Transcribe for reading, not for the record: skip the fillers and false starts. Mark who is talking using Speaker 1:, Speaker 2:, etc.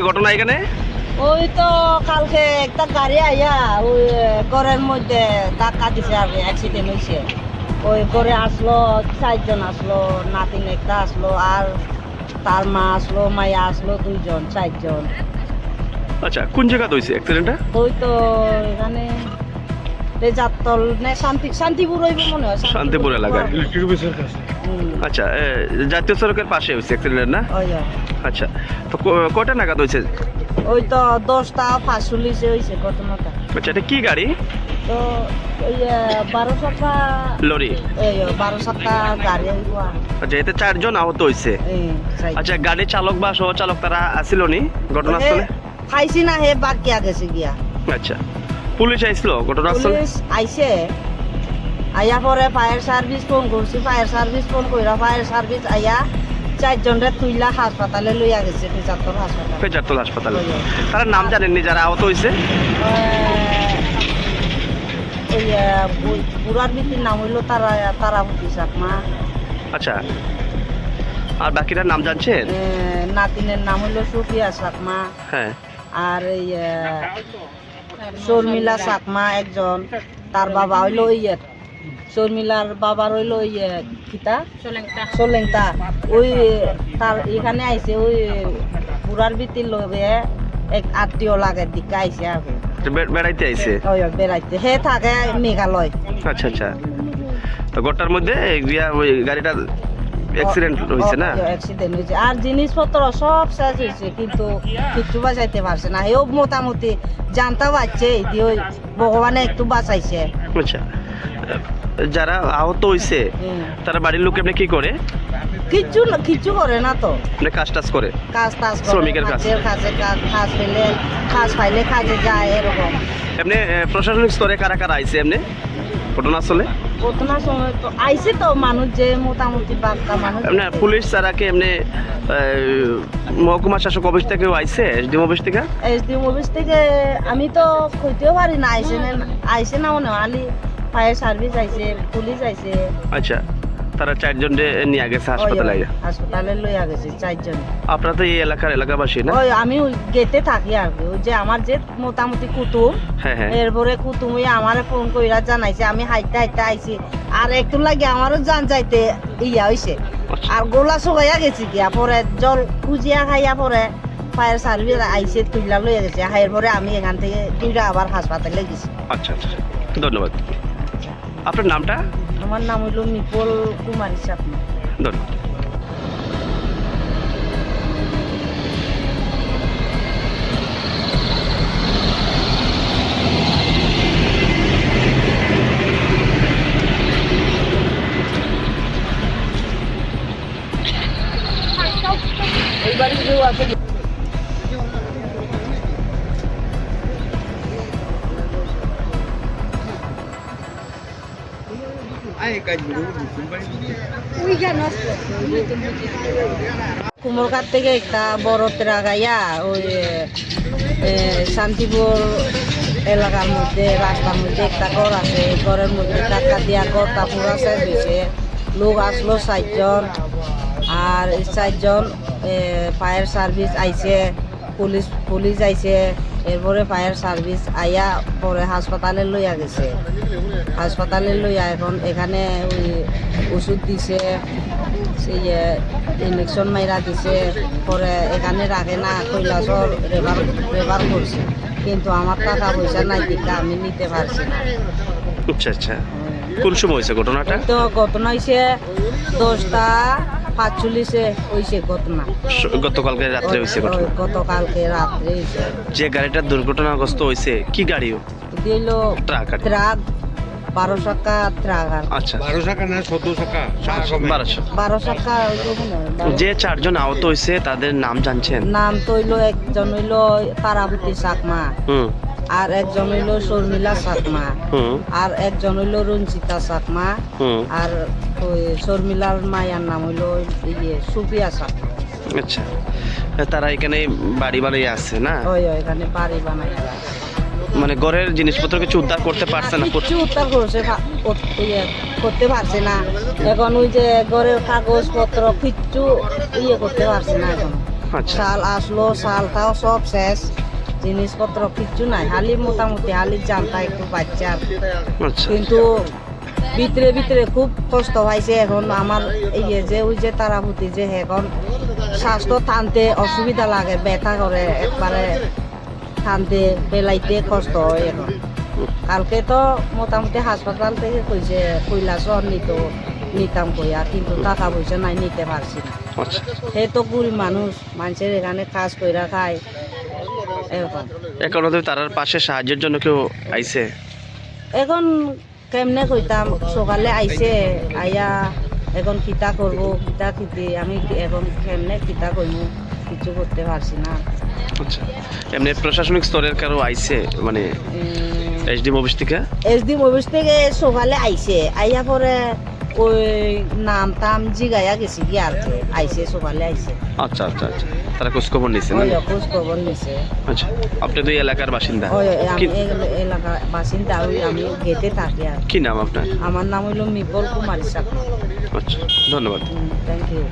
Speaker 1: ঘটনা এখানে
Speaker 2: ওই তো কালকে একটা গাড়ি আইয়া ওই ঘরের মধ্যে ধাক্কা দিছে আর অ্যাক্সিডেন্ট হয়েছে। ওই ঘরে আসলো 4 জন আসলো, নাতিন একটা আসলো আর তার মা আসলো, মাইয়া আসলো 2 জন, 4 জন।
Speaker 1: আচ্ছা, কোন জায়গাতে হয়েছে অ্যাক্সিডেন্টটা?
Speaker 2: ওই তো এখানে রেজাতল নে শান্তিপুর হইব মনে হয়,
Speaker 1: শান্তিপুর এলাকায়। আচ্ছা, জাতীয় সড়কের পাশে হয়েছে অ্যাক্সিডেন্ট না? আচ্ছা, তো কটা নাগাদ হয়েছে?
Speaker 2: ওই তো 10টা 45 হয়েছে ঘটনাটা।
Speaker 1: আচ্ছা, এটা কি গাড়ি?
Speaker 2: তো ওই 12 চাকা
Speaker 1: লরি।
Speaker 2: এই 12 চাকা গাড়ি হইব।
Speaker 1: আচ্ছা, এতে 4 জন আহত হয়েছে। আচ্ছা, গাড়ির চালক বা সহ চালক তারা আসিল নি ঘটনাস্থলে?
Speaker 2: খাইছি না, হে বাকি গেছে গিয়া।
Speaker 1: আচ্ছা, পুলিশ আইছিল ঘটনাস্থলে?
Speaker 2: পুলিশ আইছে, আইয়া পরে ফায়ার সার্ভিস ফোন করছি, ফায়ার সার্ভিস ফোন কইরা ফায়ার সার্ভিস আইয়া 4 জনের তুইলা হাসপাতালে লইয়া গেছে, পেচারতল হাসপাতাল।
Speaker 1: পেচারতল হাসপাতালে। তার নাম জানেননি যারা আহত হয়েছে?
Speaker 2: ওই বুড়ার বিটির নাম হইলো তারাপতি চাকমা।
Speaker 1: আচ্ছা, আর বাকিটার নাম জানছেন?
Speaker 2: নাতিনের নাম হইলো সুফিয়া চাকমা।
Speaker 1: হ্যাঁ।
Speaker 2: আর এই শর্মিলা চাকমা একজন, তার বাবা হইলো শর্মিলার বাবার হইলো কিতা সোলেংটা। ওই তার এখানে আইছে, ওই বুড়ার বিটির লগে এক আত্মীয় লাগের দিকে আইছে আর
Speaker 1: বেড়াইতে আইছে।
Speaker 2: বেড়াইতে, হে থাকে মেঘালয়।
Speaker 1: আচ্ছা আচ্ছা, তো গোটার মধ্যে ওই গাড়িটা অ্যাক্সিডেন্ট হয়েছে না?
Speaker 2: অ্যাক্সিডেন্ট হয়েছে, আর জিনিসপত্র সব শেষ হয়েছে, কিন্তু কিচ্ছু বাঁচাইতে পারছে না। এও মোটামুটি জানতে পারছে, ওই ভগবানে একটু বাঁচাইছে।
Speaker 1: আচ্ছা, যারা আহত হয়েছে তারা বাড়ির লোক এমনি কি করে?
Speaker 2: কিচ্ছু করে না তো,
Speaker 1: কাজ টাজ করে,
Speaker 2: কাজ
Speaker 1: শ্রমিকের কাজ,
Speaker 2: কাজ পাইলে কাজে যায় এরকম।
Speaker 1: এমনি প্রশাসনিক স্তরে কারা কারা আইছে এমনি ঘটনাস্থলে?
Speaker 2: ঘটনার সময় তো আইছে তো মানুষ, যে মোটামুটি বার্তা মানুষ।
Speaker 1: এমনি পুলিশ ছাড়া কি এমনি মহকুমা শাসক অফিস থেকেও আইছে? এসডিএম অফিস থেকে?
Speaker 2: এসডিএম অফিস থেকে আমি তো কইতেও পারি না আইছে না মনে হয়। ফায়ার সার্ভিস আইছে, পুলিশ আইছে।
Speaker 1: আচ্ছা, তারা 4 জন নিয়ে গেছে
Speaker 2: হাসপাতালে লইয়া গেছে 4 জন।
Speaker 1: আপনারা তো এই এলাকাবাসী না?
Speaker 2: ওই আমি গেটে থাকি আর কি, ওই যে আমার যে মোটামুটি কুতুম, এরপরে কুতুম আমারে ফোন কইরা জানাইছে, আমি হাইতে আইছি, আর একটু লাগে আমারও জান যাইতে হইছে, আর গোলা শুকাইয়া গেছি গিয়া। পরে জল খুঁজিয়া খাইয়া পরে ফায়ার সার্ভিস আইছে, তুইলা লইয়া গেছে। এরপরে আমি এখান থেকে তুইরা আবার হাসপাতালে গেছি।
Speaker 1: আচ্ছা আচ্ছা, ধন্যবাদ। আপনার নামটা?
Speaker 2: আমার নাম হইল মিপল কুমারী চাকমা।
Speaker 1: ধন্যবাদ।
Speaker 2: এইবারে কেউ আছে? কুমোরঘাট থেকে একটা বড় ট্রাক আইয়া ওই শান্তিপুর এলাকার মধ্যে রাস্তার মধ্যে একটা ঘর আছে, ঘরের মধ্যে ধাক্কা দিয়া ঘরটা পুরা শেষ হয়েছে। লোক আসলো 4 জন, আর 4 জন ফায়ার সার্ভিস আইছে, পুলিশ আইছে। এরপরে ফায়ার সার্ভিস আইয়া পরে হাসপাতালে লইয়া গেছে। হাসপাতালে লইয়া এখন এখানে ওই ওষুধ দিছে, সেই ইঞ্জেকশন মাইরা দিছে। পরে এখানে রাখে না, কৈলাসর রেফার করছে, কিন্তু আমার টাকা পয়সা নাই দিকে আমি নিতে পারছি না।
Speaker 1: আচ্ছা আচ্ছা, কোন সময় হয়েছে ঘটনাটা?
Speaker 2: তো ঘটনা হয়েছে 10টা 45 হয়েছে ঘটনা।
Speaker 1: গতকালকে রাত্রে হয়েছে ঘটনা?
Speaker 2: গতকালকে রাত্রে হয়েছে।
Speaker 1: যে গাড়িটা দুর্ঘটনাগ্রস্ত হয়েছে কি গাড়িও?
Speaker 2: দিলো
Speaker 1: ট্রাক আর কি।
Speaker 2: ট্রাক 12 টাকা ট্রাক আর
Speaker 1: আচ্ছা
Speaker 3: 12 টাকা না 14 টাকা
Speaker 1: 1200।
Speaker 2: 12 টাকা হইলো মনে হয়।
Speaker 1: যে 4 জন আহত হয়েছে তাদের নাম জানছেন?
Speaker 2: নাম তো হইলো একজন হইলো তারাপতি চাকমা,
Speaker 1: হুম
Speaker 2: আর একজন হইলো শর্মিলা চাকমা,
Speaker 1: হুম
Speaker 2: আর একজন হইলো রঞ্জিতা চাকমা,
Speaker 1: হুম।
Speaker 2: আর ওই শর্মিলার মায়ের নাম হইলো সুপিয়া চাকমা।
Speaker 1: আচ্ছা, তারা এখানে বাড়ি বাড়ি আছে না?
Speaker 2: ওই এখানে বাড়ি বানাই
Speaker 1: মানে ঘরের জিনিসপত্র কিছু উদ্ধার করতে পারছে না?
Speaker 2: কিছু উদ্ধার করছে করতে পারছে না এখন। ওই যে ঘরের কাগজপত্র কিচ্ছু করতে পারছে না এখন।
Speaker 1: আচ্ছা
Speaker 2: শাল আসলো, শালটাও সব শেষ, জিনিসপত্র কিচ্ছু নাই, হালি মোটামুটি হালি জানটা একটু বাচ্চা।
Speaker 1: আচ্ছা
Speaker 2: কিন্তু ভিতরে ভিতরে খুব কষ্ট পাইছে এখন আমার যে ওই যে তারাপতি যে এখন স্বাস্থ্য টানতে অসুবিধা লাগে, ব্যথা করে একবারে, টানতে বেলাইতে কষ্ট হয় এখন। কালকে তো মোটামুটি হাসপাতাল থেকে কইছে কৈলাসর নিতাম কইয়া, কিন্তু টাকা পয়সা নাই, নিতে পারছি না।
Speaker 1: আচ্ছা।
Speaker 2: সেই তো গরিব মানুষ, মানুষের এখানে কাজ কইরা খায় এরকম।
Speaker 1: এখন ওদের তারার পাশে সাহায্যের জন্য কেউ আইছে?
Speaker 2: এখন কেমনে কইতাম, সকালে আইছে, আইয়া এখন কিতা করব, কিতা খিতি আমি এখন কেমনে কিতা কইমু, কিছু করতে পারছি না।
Speaker 1: আচ্ছা, এমনি প্রশাসনিক স্তরের কারো আইছে মানে এসডিএম অফিস থেকে?
Speaker 2: এসডিএম অফিস থেকে সকালে আইছে, আইয়া পরে ওই নাম টাম জিগাইয়া গেছি কি আর কি, আইছে সকালে আইছে।
Speaker 1: আচ্ছা আচ্ছা আচ্ছা, তারা খোঁজ খবর নিছে না?
Speaker 2: ওই খোঁজ খবর নিছে।
Speaker 1: আচ্ছা, আপনি তো এই এলাকার বাসিন্দা?
Speaker 2: ওই আমি
Speaker 1: কি-
Speaker 2: এলাকার বাসিন্দা, ওই আমি গেটে থাকি আর।
Speaker 1: কি নাম আপনার?
Speaker 2: আমার নাম হইল মিপল কুমারী চাকমা।
Speaker 1: আচ্ছা, ধন্যবাদ।
Speaker 2: Thank you.